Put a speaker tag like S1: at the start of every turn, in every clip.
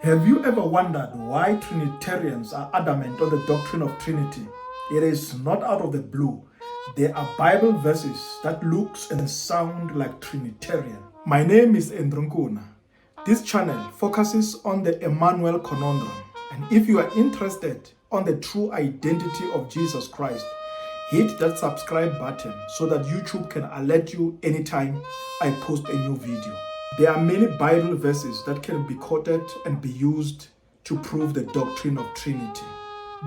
S1: Have you ever wondered why Trinitarians are adamant on the doctrine of Trinity? It is not out of the blue. There are Bible verses that looks and sound like Trinitarian. My name is Ndrunkuna. This channel focuses on the Emmanuel conundrum. And if you are interested on the true identity of Jesus Christ, hit that subscribe button so that YouTube can alert you anytime I post a new video. There are many Bible verses that can be quoted and be used to prove the doctrine of Trinity.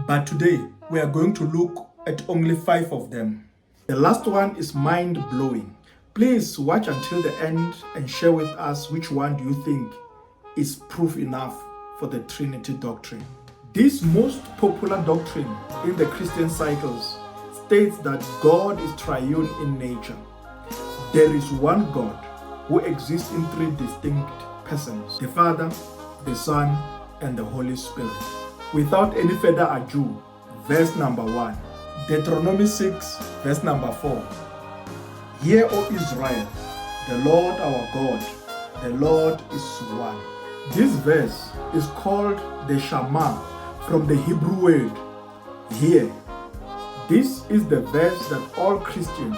S1: But today, we are going to look at only 5 of them. The last one is mind-blowing. Please watch until the end and share with us which one do you think is proof enough for the Trinity doctrine. This most popular doctrine in the Christian cycles states that God is triune in nature. There is one God who exists in 3 distinct persons: the Father, the Son, and the Holy Spirit. Without any further ado, verse number 1. Deuteronomy 6, verse number 4. Hear, O Israel, the Lord our God, the Lord is one. This verse is called the Shema from the Hebrew word hear. This is the verse that all Christians,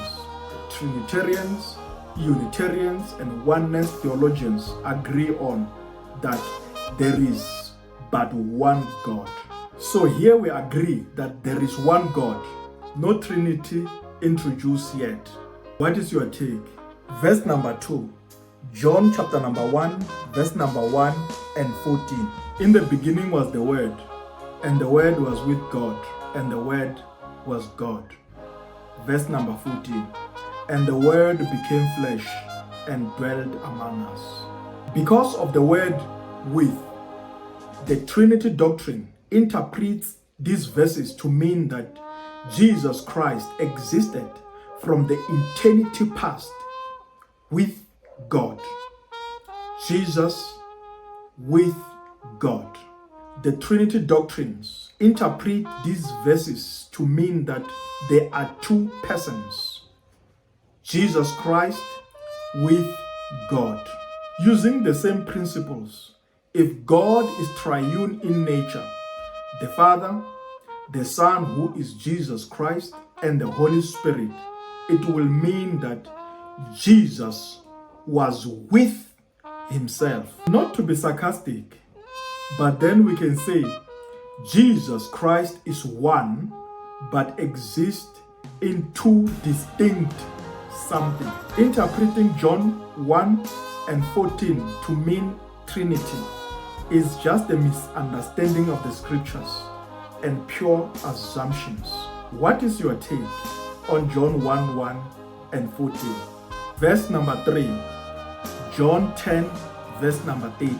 S1: Trinitarians, Unitarians, and oneness theologians agree on, that there is but one God. So here we agree that there is one God, no Trinity introduced yet. What is your take? Verse number 2, John chapter number 1, verse number 1 and 14. In the beginning was the Word, and the Word was with God, and the Word was God. Verse number 14. And the Word became flesh and dwelled among us. Because of the word with, the Trinity doctrine interprets these verses to mean that Jesus Christ existed from the eternity past with God. Jesus with God. The Trinity doctrines interpret these verses to mean that there are 2 persons: Jesus Christ with God. Using the same principles, if God is triune in nature, the Father, the Son, who is Jesus Christ, and the Holy Spirit, it will mean that Jesus was with himself. Not to be sarcastic, but then we can say Jesus Christ is one, but exists in 2 distinct something. Interpreting John 1 and 14 to mean Trinity is just a misunderstanding of the scriptures and pure assumptions. What is your take on John 1 and 14? Verse number 3, John 10, verse number 18.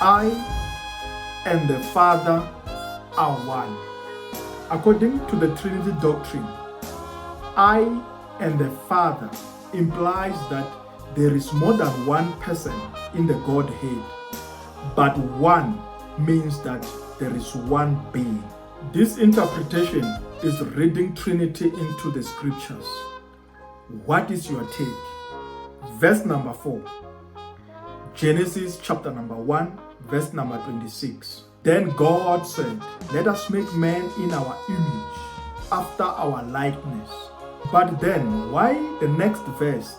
S1: I and the Father are one. According to the Trinity doctrine, I and the Father implies that there is more than one person in the Godhead, but one means that there is one being. This interpretation is reading Trinity into the scriptures. What is your take? Verse number 4, Genesis chapter number 1, verse number 26. Then God said, let us make man in our image, after our likeness. But then, why the next verse,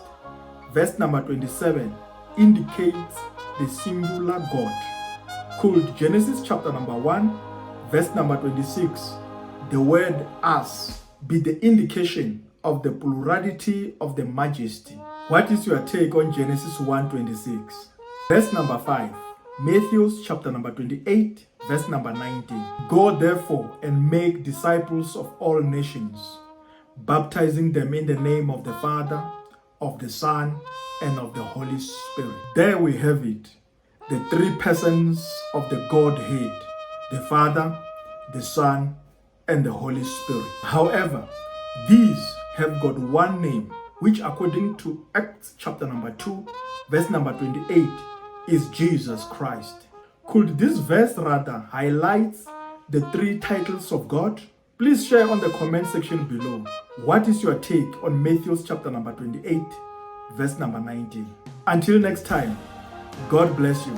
S1: verse number 27, indicates the singular God? Could Genesis chapter number 1, verse number 26, the word us, be the indication of the plurality of the majesty? What is your take on Genesis 1:26? Verse number 5, Matthew chapter number 28, verse number 19. Go therefore and make disciples of all nations, baptizing them in the name of the Father, of the Son, and of the Holy Spirit. There we have it, the 3 persons of the Godhead, the Father, the Son, and the Holy Spirit. However, these have got one name, which according to Acts chapter number 2, verse number 28, is Jesus Christ. Could this verse rather highlight the 3 titles of God? Please share on the comment section below. What is your take on Matthew chapter number 28, verse number 19? Until next time, God bless you.